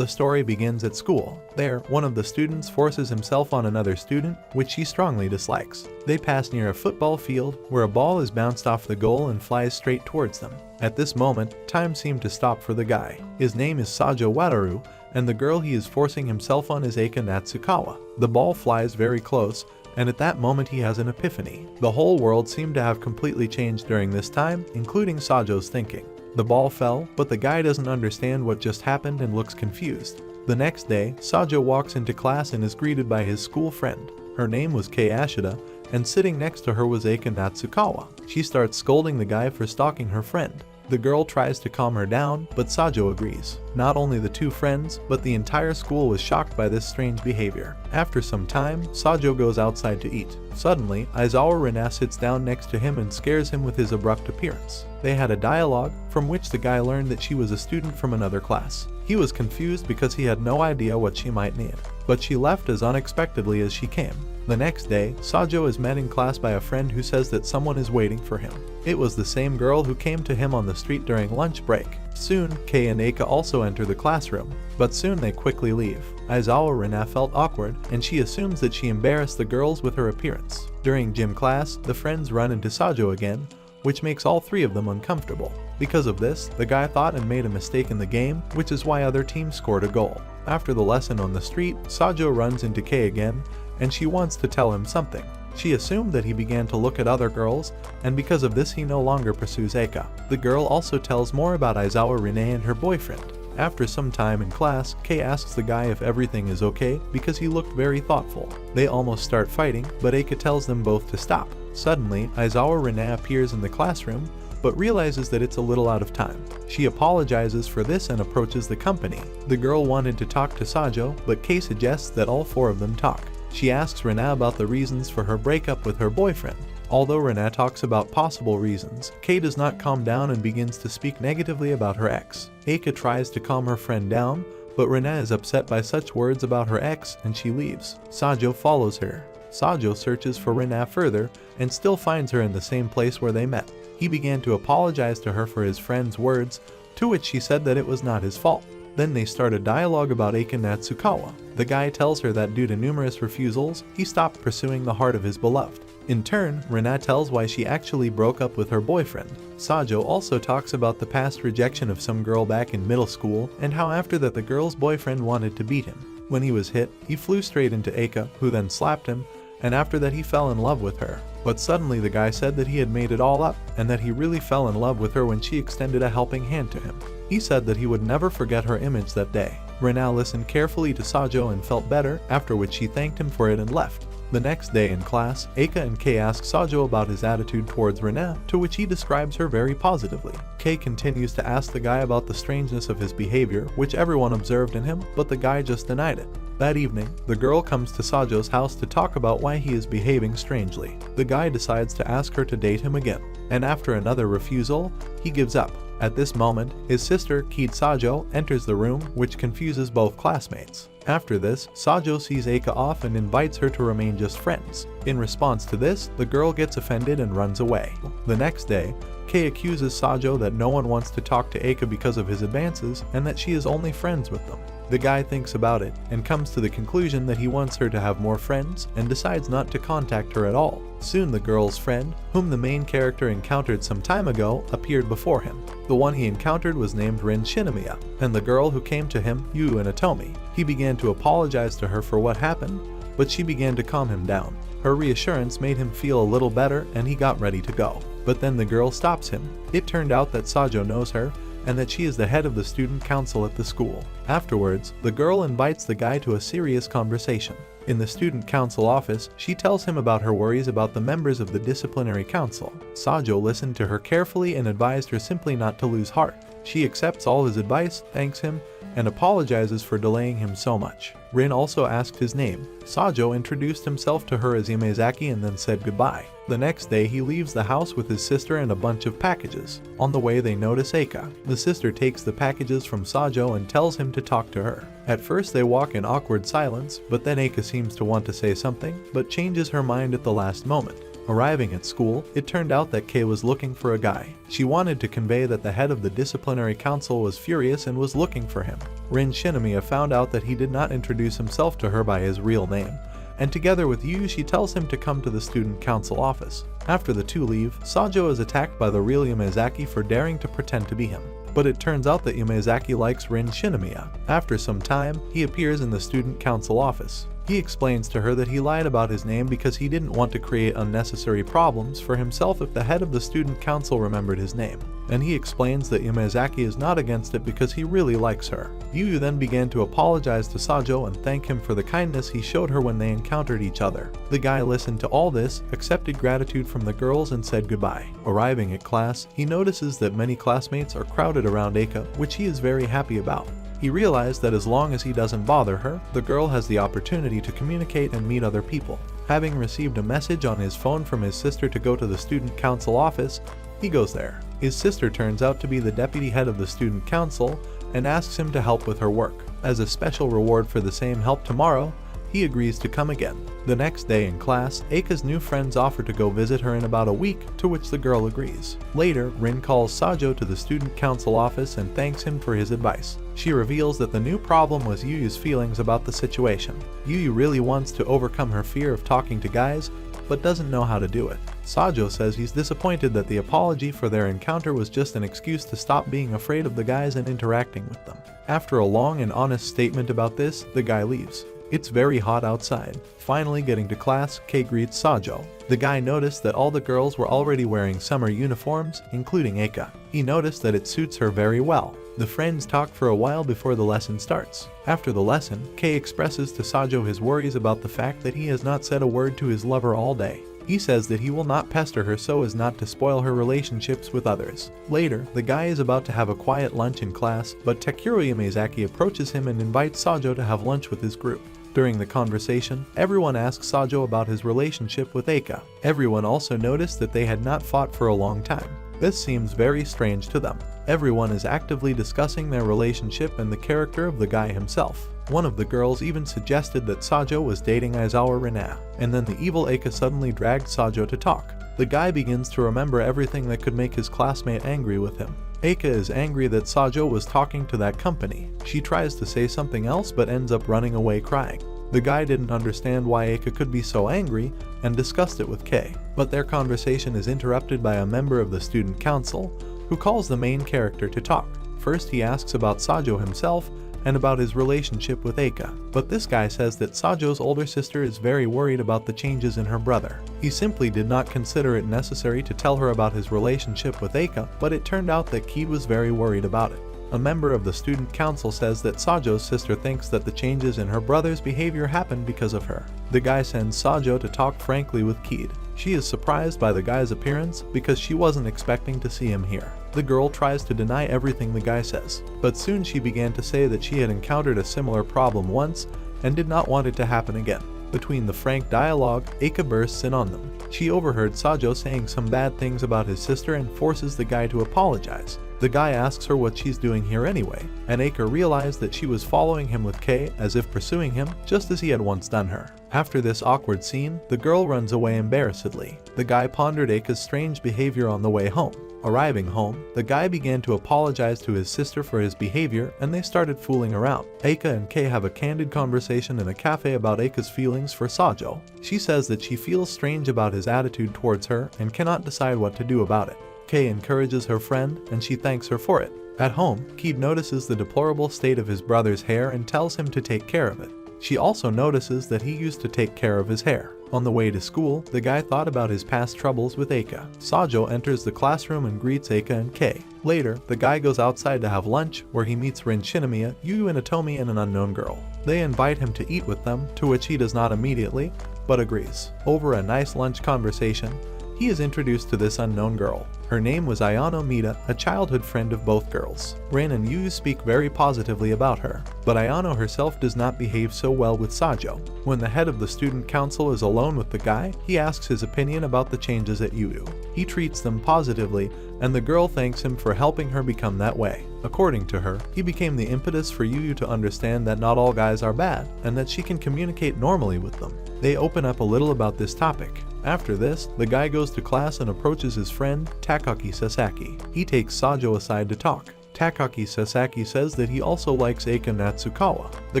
The story begins at school. There, one of the students forces himself on another student, which she strongly dislikes. They pass near a football field, where a ball is bounced off the goal and flies straight towards them. At this moment, time seemed to stop for the guy. His name is Sajou Wataru, and the girl he is forcing himself on is Aika Natsukawa. The ball flies very close, and at that moment he has an epiphany. The whole world seemed to have completely changed during this time, including Sajou's thinking. The ball fell, but the guy doesn't understand what just happened and looks confused. The next day, Sajou walks into class and is greeted by his school friend. Her name was Kei Ashida, and sitting next to her was Aika Natsukawa. She starts scolding the guy for stalking her friend. The girl tries to calm her down, but Sajou agrees. Not only the two friends, but the entire school was shocked by this strange behavior. After some time, Sajou goes outside to eat. Suddenly, Aizawa Rina sits down next to him and scares him with his abrupt appearance. They had a dialogue, from which the guy learned that she was a student from another class. He was confused because he had no idea what she might need, but she left as unexpectedly as she came. The next day, Sajou is met in class by a friend who says that someone is waiting for him. It was the same girl who came to him on the street during lunch break. Soon, Kei and Aika also enter the classroom, but soon they quickly leave. Aizawa Rina felt awkward, and she assumes that she embarrassed the girls with her appearance. During gym class, the friends run into Sajou again, which makes all three of them uncomfortable. Because of this, the guy thought and made a mistake in the game, which is why other teams scored a goal. After the lesson on the street, Sajou runs into Kei again, and she wants to tell him something. She assumed that he began to look at other girls, and because of this he no longer pursues Aika. The girl also tells more about Aizawa Rina and her boyfriend. After some time in class, Kei asks the guy if everything is okay because he looked very thoughtful. They almost start fighting, but Aika tells them both to stop. Suddenly, Aizawa Rina appears in the classroom, but realizes that it's a little out of time. She apologizes for this and approaches the company. The girl wanted to talk to Sajou, but Kei suggests that all four of them talk. She asks Rina about the reasons for her breakup with her boyfriend. Although Rina talks about possible reasons, Kei does not calm down and begins to speak negatively about her ex. Aika tries to calm her friend down, but Rina is upset by such words about her ex and she leaves. Sajou follows her. Sajou searches for Rina further and still finds her in the same place where they met. He began to apologize to her for his friend's words, to which she said that it was not his fault. Then they start a dialogue about Aika Natsukawa. The guy tells her that due to numerous refusals, he stopped pursuing the heart of his beloved. In turn, Rina tells why she actually broke up with her boyfriend. Sajou also talks about the past rejection of some girl back in middle school and how after that the girl's boyfriend wanted to beat him. When he was hit, he flew straight into Aika, who then slapped him, and after that he fell in love with her. But suddenly the guy said that he had made it all up, and that he really fell in love with her when she extended a helping hand to him. He said that he would never forget her image that day. Rina listened carefully to Sajou and felt better, after which she thanked him for it and left. The next day in class, Aika and Kei ask Sajou about his attitude towards Rina, to which he describes her very positively. Kei continues to ask the guy about the strangeness of his behavior, which everyone observed in him, but the guy just denied it. That evening, the girl comes to Sajou's house to talk about why he is behaving strangely. The guy decides to ask her to date him again, and after another refusal, he gives up. At this moment, his sister, Kid Sajou, enters the room, which confuses both classmates. After this, Sajou sees Aika off and invites her to remain just friends. In response to this, the girl gets offended and runs away. The next day, Kei accuses Sajou that no one wants to talk to Aika because of his advances and that she is only friends with them. The guy thinks about it and comes to the conclusion that he wants her to have more friends and decides not to contact her at all. Soon the girl's friend, whom the main character encountered some time ago, appeared before him. The one he encountered was named Rin Shinomiya, and the girl who came to him, Yu Inatomi. He began to apologize to her for what happened, but she began to calm him down. Her reassurance made him feel a little better and he got ready to go. But then the girl stops him. It turned out that Sajou knows her, and that she is the head of the student council at the school. Afterwards, the girl invites the guy to a serious conversation. In the student council office, she tells him about her worries about the members of the disciplinary council. Sajou listened to her carefully and advised her simply not to lose heart. She accepts all his advice, thanks him, and apologizes for delaying him so much. Rin also asked his name. Sajou introduced himself to her as Yamezaki and then said goodbye. The next day he leaves the house with his sister and a bunch of packages. On the way they notice Aika. The sister takes the packages from Sajou and tells him to talk to her. At first they walk in awkward silence, but then Aika seems to want to say something, but changes her mind at the last moment. Arriving at school, it turned out that Kei was looking for a guy. She wanted to convey that the head of the disciplinary council was furious and was looking for him. Rin Shinomiya found out that he did not introduce himself to her by his real name, and together with Yu, she tells him to come to the student council office. After the two leave, Sajou is attacked by the real Yamazaki for daring to pretend to be him. But it turns out that Yamazaki likes Rin Shinomiya. After some time, he appears in the student council office. He explains to her that he lied about his name because he didn't want to create unnecessary problems for himself if the head of the student council remembered his name. And he explains that Yamazaki is not against it because he really likes her. Yu then began to apologize to Sajou and thank him for the kindness he showed her when they encountered each other. The guy listened to all this, accepted gratitude from the girls, and said goodbye. Arriving at class, he notices that many classmates are crowded around Aika, which he is very happy about. He realized that as long as he doesn't bother her, the girl has the opportunity to communicate and meet other people. Having received a message on his phone from his sister to go to the student council office, he goes there. His sister turns out to be the deputy head of the student council and asks him to help with her work. As a special reward for the same help tomorrow, he agrees to come again. The next day in class, Aika's new friends offer to go visit her in about a week, to which the girl agrees. Later, Rin calls Sajou to the student council office and thanks him for his advice. She reveals that the new problem was Yuyu's feelings about the situation. Yuyu really wants to overcome her fear of talking to guys, but doesn't know how to do it. Sajou says he's disappointed that the apology for their encounter was just an excuse to stop being afraid of the guys and interacting with them. After a long and honest statement about this, the guy leaves. It's very hot outside. Finally getting to class, Kei greets Sajou. The guy noticed that all the girls were already wearing summer uniforms, including Aika. He noticed that it suits her very well. The friends talk for a while before the lesson starts. After the lesson, Kei expresses to Sajou his worries about the fact that he has not said a word to his lover all day. He says that he will not pester her so as not to spoil her relationships with others. Later, the guy is about to have a quiet lunch in class, but Takuro Yamazaki approaches him and invites Sajou to have lunch with his group. During the conversation, everyone asks Sajou about his relationship with Aika. Everyone also noticed that they had not fought for a long time. This seems very strange to them. Everyone is actively discussing their relationship and the character of the guy himself. One of the girls even suggested that Sajou was dating Aizawa Rina, and then the evil Aika suddenly dragged Sajou to talk. The guy begins to remember everything that could make his classmate angry with him. Aika is angry that Sajou was talking to that company. She tries to say something else but ends up running away crying. The guy didn't understand why Aika could be so angry and discussed it with Kei, but their conversation is interrupted by a member of the student council who calls the main character to talk. First he asks about Sajou himself and about his relationship with Aika, but this guy says that Sajou's older sister is very worried about the changes in her brother. He simply did not consider it necessary to tell her about his relationship with Aika, but it turned out that Kei was very worried about it. A member of the student council says that Sajou's sister thinks that the changes in her brother's behavior happened because of her. The guy sends Sajou to talk frankly with Kei. She is surprised by the guy's appearance because she wasn't expecting to see him here. The girl tries to deny everything the guy says, but soon she began to say that she had encountered a similar problem once and did not want it to happen again. Between the frank dialogue, Aika bursts in on them. She overheard Sajou saying some bad things about his sister and forces the guy to apologize. The guy asks her what she's doing here anyway, and Aika realized that she was following him with Kei as if pursuing him, just as he had once done her. After this awkward scene, the girl runs away embarrassedly. The guy pondered Aika's strange behavior on the way home. Arriving home, the guy began to apologize to his sister for his behavior and they started fooling around. Aika and Kei have a candid conversation in a cafe about Aika's feelings for Sajou. She says that she feels strange about his attitude towards her and cannot decide what to do about it. Kei encourages her friend and she thanks her for it. At home, Kei notices the deplorable state of his brother's hair and tells him to take care of it. She also notices that he used to take care of his hair. On the way to school, the guy thought about his past troubles with Aika. Sajou enters the classroom and greets Aika and Kei. Later, the guy goes outside to have lunch, where he meets Rin Shinomiya, Yu and Atomi, and an unknown girl. They invite him to eat with them, to which he does not immediately, but agrees. Over a nice lunch conversation, he is introduced to this unknown girl. Her name was Ayano Mida, a childhood friend of both girls. Rin and Yu speak very positively about her, but Ayano herself does not behave so well with Sajou. When the head of the student council is alone with the guy, he asks his opinion about the changes at Yu. He treats them positively, and the girl thanks him for helping her become that way. According to her, he became the impetus for Yu to understand that not all guys are bad, and that she can communicate normally with them. They open up a little about this topic. After this, the guy goes to class and approaches his friend, Takaki Sasaki. He takes Sajou aside to talk. Takaki Sasaki says that he also likes Aika Natsukawa. The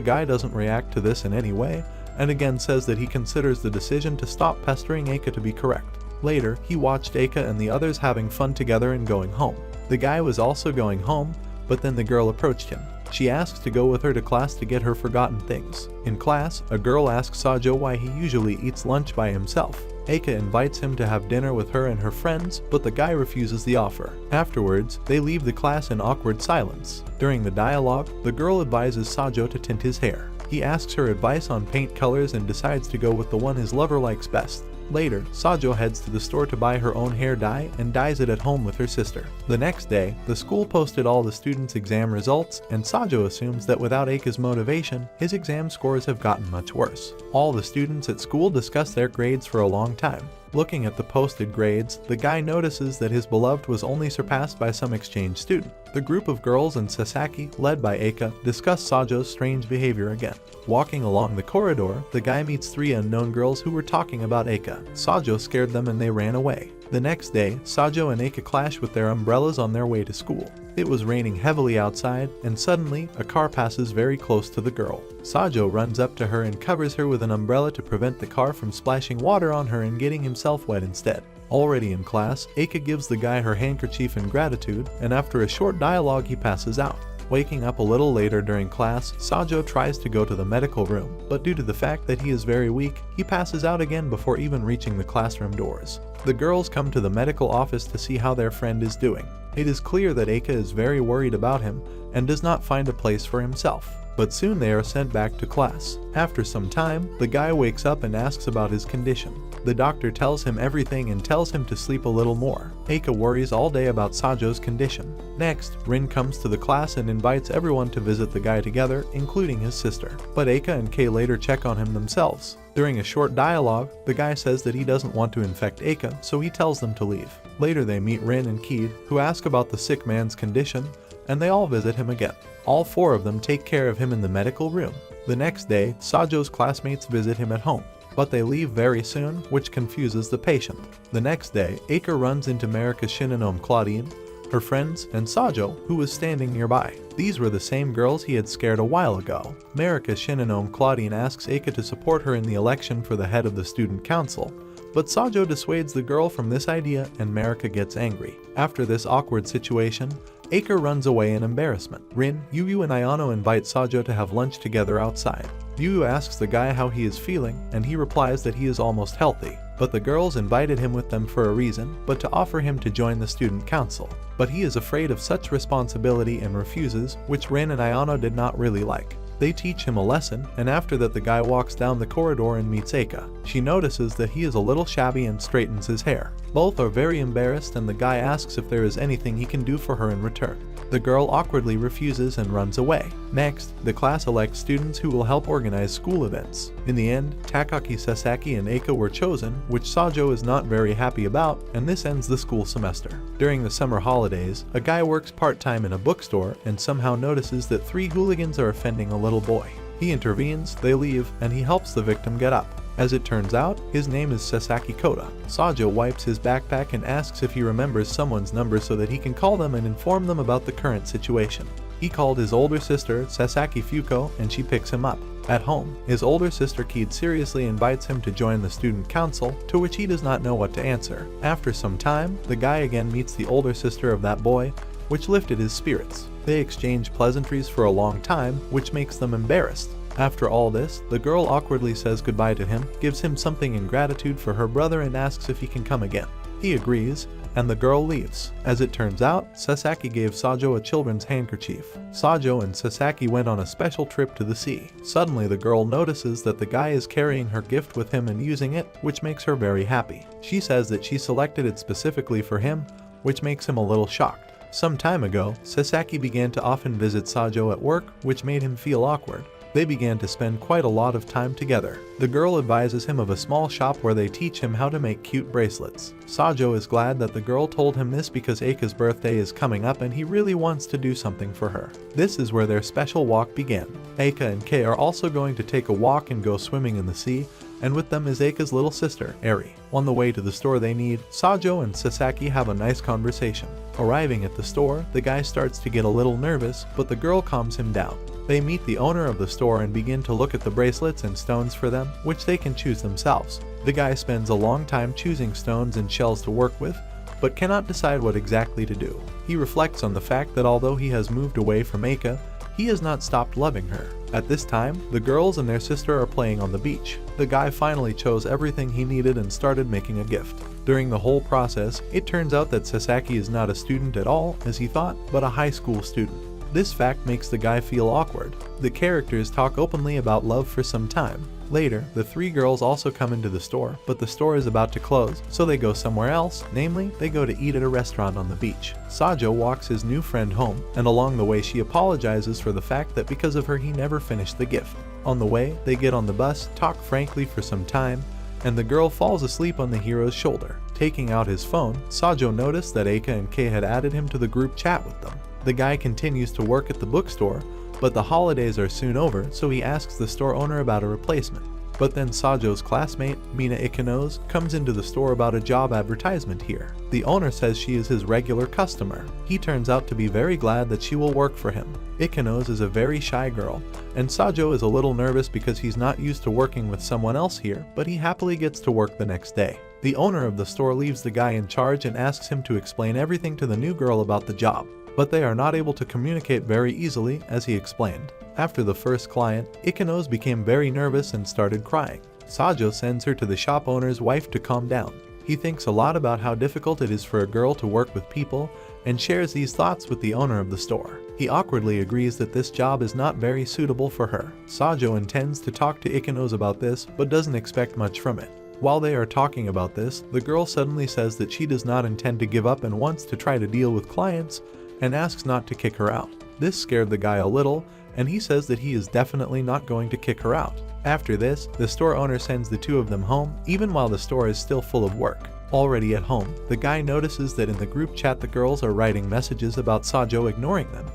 guy doesn't react to this in any way, and again says that he considers the decision to stop pestering Aika to be correct. Later, he watched Aika and the others having fun together and going home. The guy was also going home, but then the girl approached him. She asks to go with her to class to get her forgotten things. In class, a girl asks Sajou why he usually eats lunch by himself. Aika invites him to have dinner with her and her friends, but the guy refuses the offer. Afterwards, they leave the class in awkward silence. During the dialogue, the girl advises Sajou to tint his hair. He asks her advice on paint colors and decides to go with the one his lover likes best. Later, Sajou heads to the store to buy her own hair dye and dyes it at home with her sister. The next day, the school posted all the students' exam results, and Sajou assumes that without Aika's motivation, his exam scores have gotten much worse. All the students at school discuss their grades for a long time. Looking at the posted grades, the guy notices that his beloved was only surpassed by some exchange student. The group of girls and Sasaki, led by Aika, discuss Sajou's strange behavior again. Walking along the corridor, the guy meets 3 unknown girls who were talking about Aika. Sajou scared them and they ran away. The next day, Sajou and Aika clash with their umbrellas on their way to school. It was raining heavily outside, and suddenly, a car passes very close to the girl. Sajou runs up to her and covers her with an umbrella to prevent the car from splashing water on her and getting himself wet instead. Already in class, Aika gives the guy her handkerchief in gratitude, and after a short dialogue he passes out. Waking up a little later during class, Sajou tries to go to the medical room, but due to the fact that he is very weak, he passes out again before even reaching the classroom doors. The girls come to the medical office to see how their friend is doing. It is clear that Aika is very worried about him and does not find a place for himself, but soon they are sent back to class. After some time, the guy wakes up and asks about his condition. The doctor tells him everything and tells him to sleep a little more. Aika worries all day about Sajou's condition. Next, Rin comes to the class and invites everyone to visit the guy together, including his sister. But Aika and Kei later check on him themselves. During a short dialogue, the guy says that he doesn't want to infect Aika, so he tells them to leave. Later they meet Rin and Keed, who ask about the sick man's condition, and they all visit him again. All 4 of them take care of him in the medical room. The next day, Sajou's classmates visit him at home, but they leave very soon, which confuses the patient. The next day, Aika runs into Marika's Shinonome Claudine, her friends, and Sajou, who was standing nearby. These were the same girls he had scared a while ago. Marika's Shinonome Claudine asks Aika to support her in the election for the head of the student council, but Sajou dissuades the girl from this idea and Marika gets angry. After this awkward situation, Aika runs away in embarrassment. Rin, Yu, and Ayano invite Sajou to have lunch together outside. Yu asks the guy how he is feeling, and he replies that he is almost healthy. But the girls invited him with them for a reason, but to offer him to join the student council. But he is afraid of such responsibility and refuses, which Rin and Ayano did not really like. They teach him a lesson, and after that the guy walks down the corridor and meets Aika. She notices that he is a little shabby and straightens his hair. Both are very embarrassed and the guy asks if there is anything he can do for her in return. The girl awkwardly refuses and runs away. Next, the class elects students who will help organize school events. In the end, Takaki Sasaki and Aika were chosen, which Sajou is not very happy about, and this ends the school semester. During the summer holidays, a guy works part-time in a bookstore and somehow notices that 3 hooligans are offending a little boy. He intervenes, they leave, and he helps the victim get up. As it turns out, his name is Sasaki Koda. Sajou wipes his backpack and asks if he remembers someone's number so that he can call them and inform them about the current situation. He called his older sister, Sasaki Fuko, and she picks him up. At home, his older sister Keed seriously invites him to join the student council, to which he does not know what to answer. After some time, the guy again meets the older sister of that boy, which lifted his spirits. They exchange pleasantries for a long time, which makes them embarrassed. After all this, the girl awkwardly says goodbye to him, gives him something in gratitude for her brother and asks if he can come again. He agrees, and the girl leaves. As it turns out, Sasaki gave Sajou a children's handkerchief. Sajou and Sasaki went on a special trip to the sea. Suddenly the girl notices that the guy is carrying her gift with him and using it, which makes her very happy. She says that she selected it specifically for him, which makes him a little shocked. Some time ago, Sasaki began to often visit Sajou at work, which made him feel awkward. They began to spend quite a lot of time together. The girl advises him of a small shop where they teach him how to make cute bracelets. Sajou is glad that the girl told him this because Aika's birthday is coming up and he really wants to do something for her. This is where their special walk began. Aika and Kei are also going to take a walk and go swimming in the sea, and with them is Aika's little sister, Eri. On the way to the store they need, Sajou and Sasaki have a nice conversation. Arriving at the store, the guy starts to get a little nervous, but the girl calms him down. They meet the owner of the store and begin to look at the bracelets and stones for them, which they can choose themselves. The guy spends a long time choosing stones and shells to work with, but cannot decide what exactly to do. He reflects on the fact that although he has moved away from Aika, he has not stopped loving her. At this time, the girls and their sister are playing on the beach. The guy finally chose everything he needed and started making a gift. During the whole process, it turns out that Sasaki is not a student at all, as he thought, but a high school student. This fact makes the guy feel awkward. The characters talk openly about love for some time. Later, the three girls also come into the store, but the store is about to close, so they go somewhere else, namely, they go to eat at a restaurant on the beach. Sajou walks his new friend home, and along the way she apologizes for the fact that because of her he never finished the gift. On the way, they get on the bus, talk frankly for some time, and the girl falls asleep on the hero's shoulder. Taking out his phone, Sajou noticed that Aika and Kei had added him to the group chat with them. The guy continues to work at the bookstore, but the holidays are soon over, so he asks the store owner about a replacement. But then Sajou's classmate, Mina Ikenos, comes into the store about a job advertisement here. The owner says she is his regular customer. He turns out to be very glad that she will work for him. Ikenos is a very shy girl, and Sajou is a little nervous because he's not used to working with someone else here, but he happily gets to work the next day. The owner of the store leaves the guy in charge and asks him to explain everything to the new girl about the job. But they are not able to communicate very easily, as he explained. After the first client, Ikenos became very nervous and started crying. Sajou sends her to the shop owner's wife to calm down. He thinks a lot about how difficult it is for a girl to work with people, and shares these thoughts with the owner of the store. He awkwardly agrees that this job is not very suitable for her. Sajou intends to talk to Ikenos about this, but doesn't expect much from it. While they are talking about this, the girl suddenly says that she does not intend to give up and wants to try to deal with clients, and asks not to kick her out. This scared the guy a little, and he says that he is definitely not going to kick her out. After this, the store owner sends the two of them home, even while the store is still full of work. Already at home, the guy notices that in the group chat the girls are writing messages about Sajou ignoring them,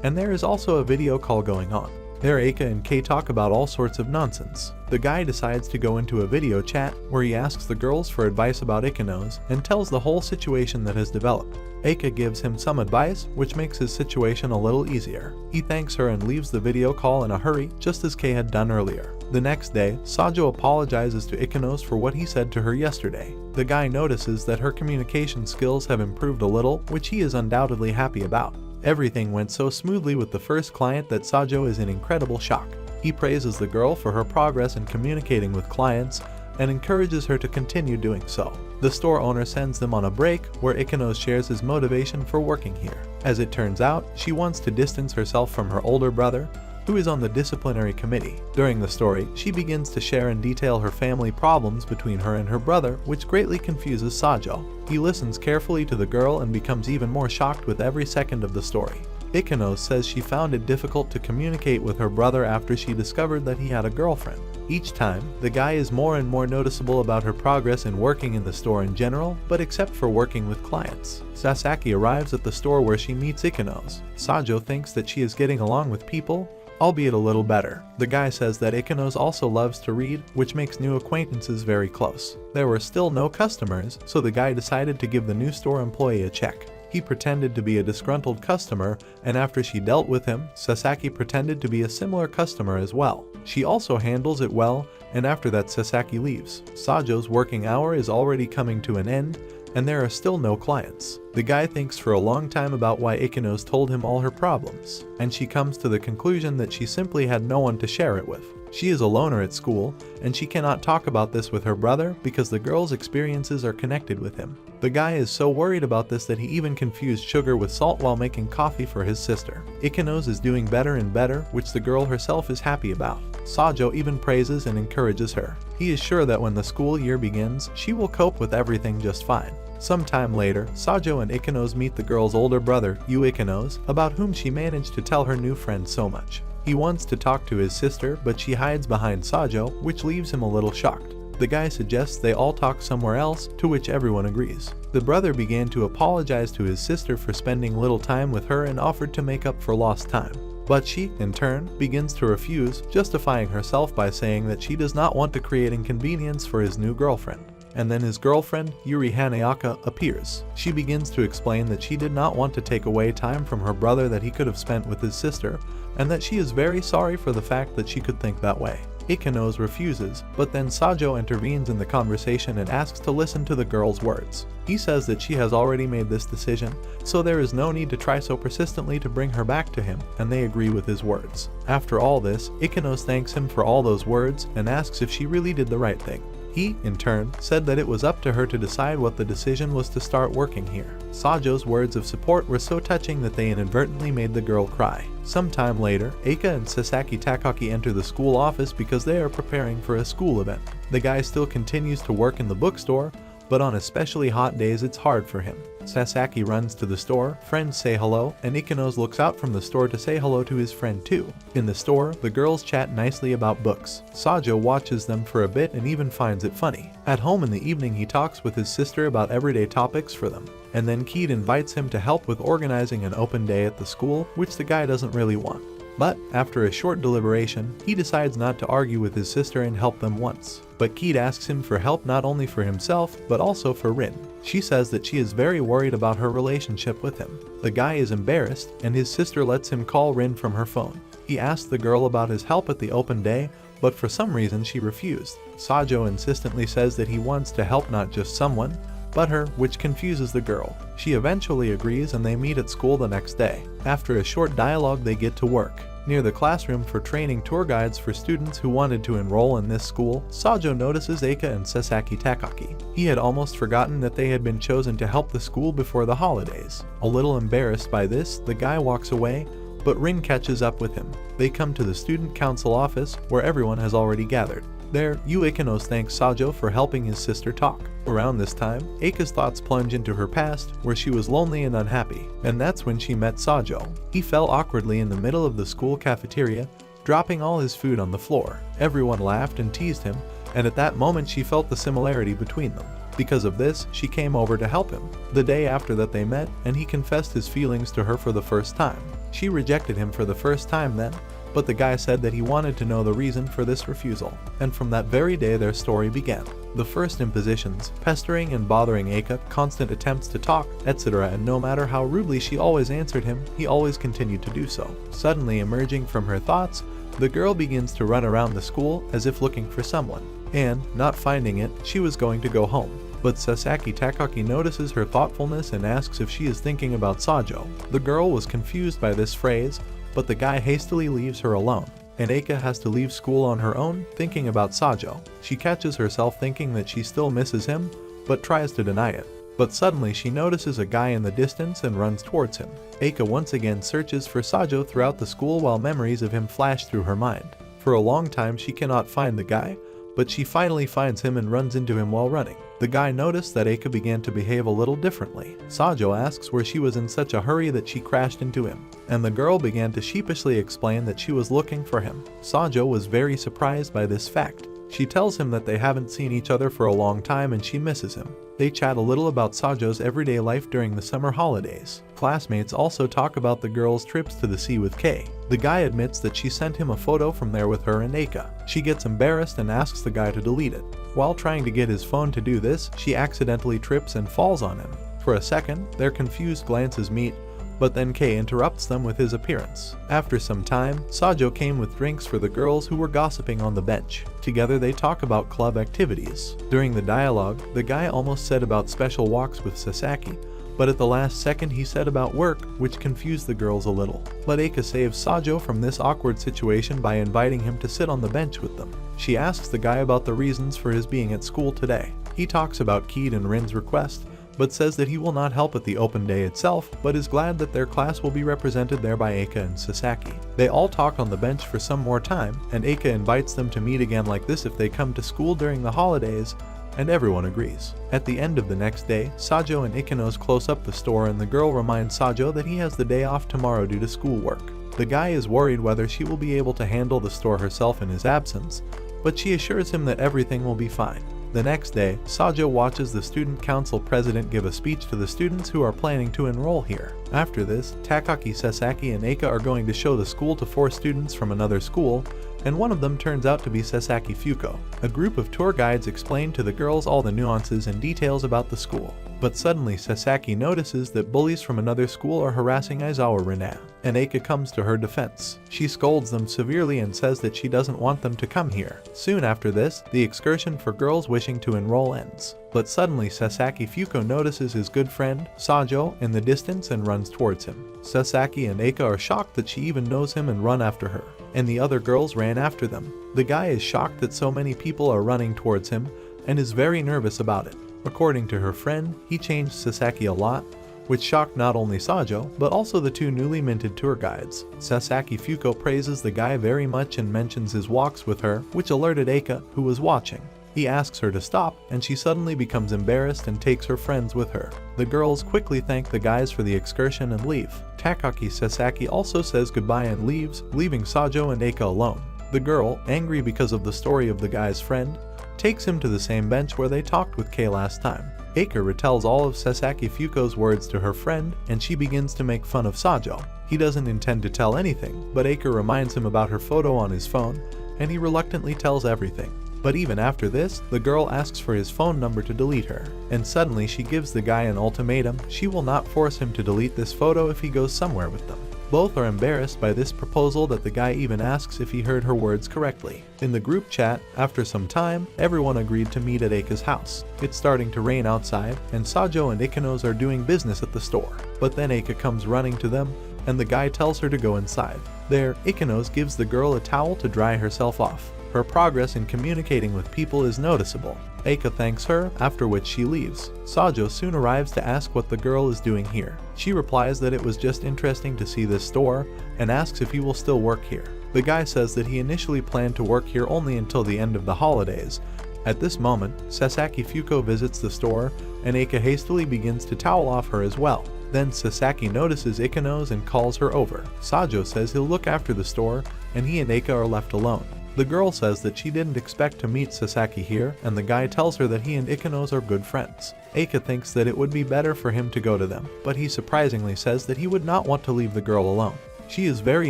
and there is also a video call going on. There Aika and Kei talk about all sorts of nonsense. The guy decides to go into a video chat where he asks the girls for advice about Ikenos and tells the whole situation that has developed. Aika gives him some advice, which makes his situation a little easier. He thanks her and leaves the video call in a hurry, just as Kei had done earlier. The next day, Sajou apologizes to Ikenos for what he said to her yesterday. The guy notices that her communication skills have improved a little, which he is undoubtedly happy about. Everything went so smoothly with the first client that Sajou is in incredible shock. He praises the girl for her progress in communicating with clients and encourages her to continue doing so. The store owner sends them on a break where Ikenos shares his motivation for working here. As it turns out, she wants to distance herself from her older brother, who is on the disciplinary committee. During the story, she begins to share in detail her family problems between her and her brother, which greatly confuses Sajou. He listens carefully to the girl and becomes even more shocked with every second of the story. Ikenos says she found it difficult to communicate with her brother after she discovered that he had a girlfriend. Each time, the guy is more and more noticeable about her progress in working in the store in general, but except for working with clients. Sasaki arrives at the store where she meets Ikenos. Sajou thinks that she is getting along with people, albeit a little better. The guy says that Ikenos also loves to read, which makes new acquaintances very close. There were still no customers, so the guy decided to give the new store employee a check. He pretended to be a disgruntled customer, and after she dealt with him, Sasaki pretended to be a similar customer as well. She also handles it well, and after that Sasaki leaves. Sajou's working hour is already coming to an end, and there are still no clients. The guy thinks for a long time about why Ikenos told him all her problems, and she comes to the conclusion that she simply had no one to share it with. She is a loner at school, and she cannot talk about this with her brother because the girl's experiences are connected with him. The guy is so worried about this that he even confused sugar with salt while making coffee for his sister. Ikenos is doing better and better, which the girl herself is happy about. Sajou even praises and encourages her. He is sure that when the school year begins, she will cope with everything just fine. Sometime later, Sajou and Ikenos meet the girl's older brother, Ikenos, about whom she managed to tell her new friend so much. He wants to talk to his sister, but she hides behind Sajou, which leaves him a little shocked. The guy suggests they all talk somewhere else, to which everyone agrees. The brother began to apologize to his sister for spending little time with her and offered to make up for lost time. But she, in turn, begins to refuse, justifying herself by saying that she does not want to create inconvenience for his new girlfriend. And then his girlfriend, Yuri Hanayaka, appears. She begins to explain that she did not want to take away time from her brother that he could have spent with his sister, and that she is very sorry for the fact that she could think that way. Aika refuses, but then Sajou intervenes in the conversation and asks to listen to the girl's words. He says that she has already made this decision, so there is no need to try so persistently to bring her back to him, and they agree with his words. After all this, Aika thanks him for all those words and asks if she really did the right thing. He, in turn, said that it was up to her to decide what the decision was to start working here. Sajou's words of support were so touching that they inadvertently made the girl cry. Sometime later, Aika and Sasaki Takaki enter the school office because they are preparing for a school event. The guy still continues to work in the bookstore, but on especially hot days it's hard for him. Sasaki runs to the store, friends say hello, and Ikenos looks out from the store to say hello to his friend too. In the store, the girls chat nicely about books. Sajou watches them for a bit and even finds it funny. At home in the evening he talks with his sister about everyday topics for them. And then Keed invites him to help with organizing an open day at the school, which the guy doesn't really want. But, after a short deliberation, he decides not to argue with his sister and help them once. But Keed asks him for help not only for himself, but also for Rin. She says that she is very worried about her relationship with him. The guy is embarrassed, and his sister lets him call Rin from her phone. He asks the girl about his help at the open day, but for some reason she refused. Sajou insistently says that he wants to help not just someone, but her, which confuses the girl. She eventually agrees and they meet at school the next day. After a short dialogue they get to work. Near the classroom for training tour guides for students who wanted to enroll in this school, Sajou notices Aika and Sasaki Takaki. He had almost forgotten that they had been chosen to help the school before the holidays. A little embarrassed by this, the guy walks away, but Rin catches up with him. They come to the student council office, where everyone has already gathered. There, Ikenos thanks Sajou for helping his sister talk. Around this time, Aika's thoughts plunge into her past, where she was lonely and unhappy, and that's when she met Sajou. He fell awkwardly in the middle of the school cafeteria, dropping all his food on the floor. Everyone laughed and teased him, and at that moment she felt the similarity between them. Because of this, she came over to help him. The day after that they met, and he confessed his feelings to her for the first time. She rejected him for the first time then, but the guy said that he wanted to know the reason for this refusal, and from that very day their story began. The first impositions, pestering and bothering Aika, constant attempts to talk, etc., and no matter how rudely she always answered him, he always continued to do so. Suddenly emerging from her thoughts, the girl begins to run around the school as if looking for someone, and, not finding it, she was going to go home. But Sasaki Takaki notices her thoughtfulness and asks if she is thinking about Sajou. The girl was confused by this phrase, but the guy hastily leaves her alone, and Aika has to leave school on her own, thinking about Sajou. She catches herself thinking that she still misses him, but tries to deny it. But suddenly she notices a guy in the distance and runs towards him. Aika once again searches for Sajou throughout the school while memories of him flash through her mind. For a long time she cannot find the guy, but she finally finds him and runs into him while running. The guy noticed that Aika began to behave a little differently. Sajou asks where she was in such a hurry that she crashed into him, and the girl began to sheepishly explain that she was looking for him. Sajou was very surprised by this fact. She tells him that they haven't seen each other for a long time and she misses him. They chat a little about Sajou's everyday life during the summer holidays. Classmates also talk about the girl's trips to the sea with Kei. The guy admits that she sent him a photo from there with her and Aika. She gets embarrassed and asks the guy to delete it. While trying to get his phone to do this, she accidentally trips and falls on him. For a second, their confused glances meet, but then Kei interrupts them with his appearance. After some time, Sajou came with drinks for the girls who were gossiping on the bench. Together they talk about club activities. During the dialogue, the guy almost said about special walks with Sasaki, but at the last second he said about work, which confused the girls a little. But Aika saves Sajou from this awkward situation by inviting him to sit on the bench with them. She asks the guy about the reasons for his being at school today. He talks about Keed and Rin's request, but says that he will not help at the open day itself, but is glad that their class will be represented there by Aika and Sasaki. They all talk on the bench for some more time, and Aika invites them to meet again like this if they come to school during the holidays, and everyone agrees. At the end of the next day, Sajou and Ikenos close up the store and the girl reminds Sajou that he has the day off tomorrow due to schoolwork. The guy is worried whether she will be able to handle the store herself in his absence, but she assures him that everything will be fine. The next day, Sajou watches the student council president give a speech to the students who are planning to enroll here. After this, Takaki, Sasaki, and Aika are going to show the school to 4 students from another school, and one of them turns out to be Sasaki Fuko. A group of tour guides explain to the girls all the nuances and details about the school. But suddenly Sasaki notices that bullies from another school are harassing Aizawa Rina, and Aika comes to her defense. She scolds them severely and says that she doesn't want them to come here. Soon after this, the excursion for girls wishing to enroll ends. But suddenly Sasaki Fuko notices his good friend, Sajou, in the distance and runs towards him. Sasaki and Aika are shocked that she even knows him and run after her, and the other girls ran after them. The guy is shocked that so many people are running towards him and is very nervous about it. According to her friend, he changed Sasaki a lot, which shocked not only Sajou, but also the 2 newly minted tour guides. Sasaki Fuko praises the guy very much and mentions his walks with her, which alerted Aika, who was watching. He asks her to stop, and she suddenly becomes embarrassed and takes her friends with her. The girls quickly thank the guys for the excursion and leave. Takaki Sasaki also says goodbye and leaves, leaving Sajou and Aika alone. The girl, angry because of the story of the guy's friend, takes him to the same bench where they talked with Kei last time. Aika retells all of Sasaki Fuko's words to her friend, and she begins to make fun of Sajou. He doesn't intend to tell anything, but Aika reminds him about her photo on his phone, and he reluctantly tells everything. But even after this, the girl asks for his phone number to delete her, and suddenly she gives the guy an ultimatum. She will not force him to delete this photo if he goes somewhere with them. Both are embarrassed by this proposal that the guy even asks if he heard her words correctly. In the group chat, after some time, everyone agreed to meet at Aika's house. It's starting to rain outside, and Sajou and Ikanos are doing business at the store. But then Aika comes running to them, and the guy tells her to go inside. There, Ikanos gives the girl a towel to dry herself off. Her progress in communicating with people is noticeable. Aika thanks her, after which she leaves. Sajou soon arrives to ask what the girl is doing here. She replies that it was just interesting to see this store, and asks if he will still work here. The guy says that he initially planned to work here only until the end of the holidays. At this moment, Sasaki Fuko visits the store, and Aika hastily begins to towel off her as well. Then Sasaki notices Ikanos and calls her over. Sajou says he'll look after the store, and he and Aika are left alone. The girl says that she didn't expect to meet Sasaki here, and the guy tells her that he and Ikanos are good friends. Aika thinks that it would be better for him to go to them, but he surprisingly says that he would not want to leave the girl alone. She is very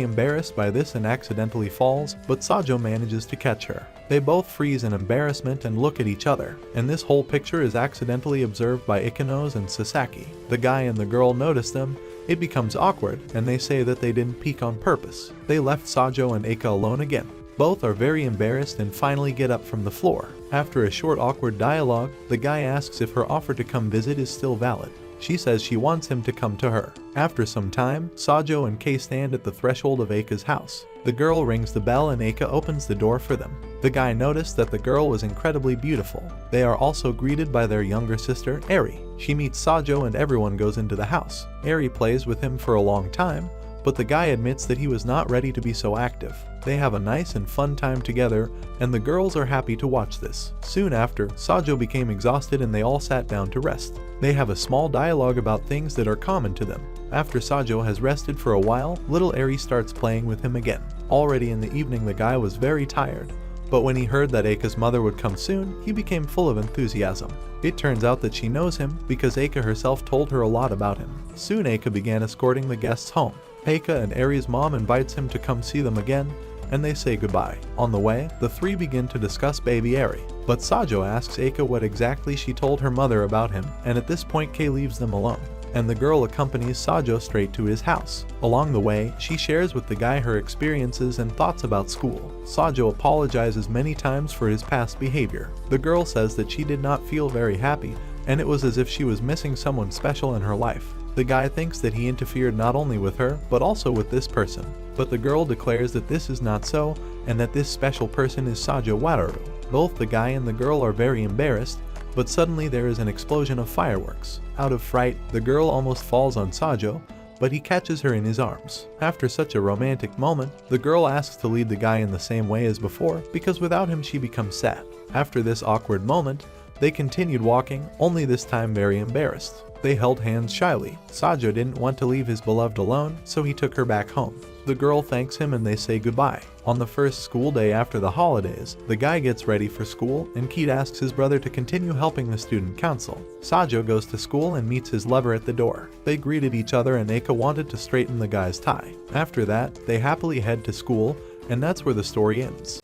embarrassed by this and accidentally falls, but Sajou manages to catch her. They both freeze in embarrassment and look at each other, and this whole picture is accidentally observed by Ikanos and Sasaki. The guy and the girl notice them. It becomes awkward, and they say that they didn't peek on purpose. They left Sajou and Aika alone again. Both are very embarrassed and finally get up from the floor. After a short awkward dialogue, the guy asks if her offer to come visit is still valid. She says she wants him to come to her. After some time, Sajou and Kei stand at the threshold of Aika's house. The girl rings the bell and Aika opens the door for them. The guy noticed that the girl was incredibly beautiful. They are also greeted by their younger sister, Eri. She meets Sajou and everyone goes into the house. Eri plays with him for a long time, but the guy admits that he was not ready to be so active. They have a nice and fun time together, and the girls are happy to watch this. Soon after, Sajou became exhausted and they all sat down to rest. They have a small dialogue about things that are common to them. After Sajou has rested for a while, little Eri starts playing with him again. Already in the evening, the guy was very tired, but when he heard that Aika's mother would come soon, he became full of enthusiasm. It turns out that she knows him because Aika herself told her a lot about him. Soon Aika began escorting the guests home. Aika and Eri's mom invites him to come see them again, and they say goodbye. On the way, the three begin to discuss baby Eri, but Sajou asks Aika what exactly she told her mother about him, and at this point Kei leaves them alone, and the girl accompanies Sajou straight to his house. Along the way, she shares with the guy her experiences and thoughts about school. Sajou apologizes many times for his past behavior. The girl says that she did not feel very happy, and it was as if she was missing someone special in her life. The guy thinks that he interfered not only with her, but also with this person. But the girl declares that this is not so, and that this special person is Sajou Wataru. Both the guy and the girl are very embarrassed, but suddenly there is an explosion of fireworks. Out of fright, the girl almost falls on Sajou, but he catches her in his arms. After such a romantic moment, the girl asks to lead the guy in the same way as before, because without him she becomes sad. After this awkward moment, they continued walking, only this time very embarrassed. They held hands shyly. Sajou didn't want to leave his beloved alone, so he took her back home. The girl thanks him and they say goodbye. On the first school day after the holidays, the guy gets ready for school and Keith asks his brother to continue helping the student council. Sajou goes to school and meets his lover at the door. They greeted each other and Aika wanted to straighten the guy's tie. After that, they happily head to school, and that's where the story ends.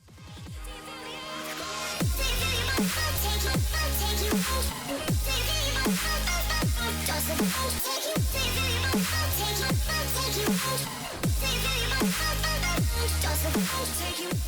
Take you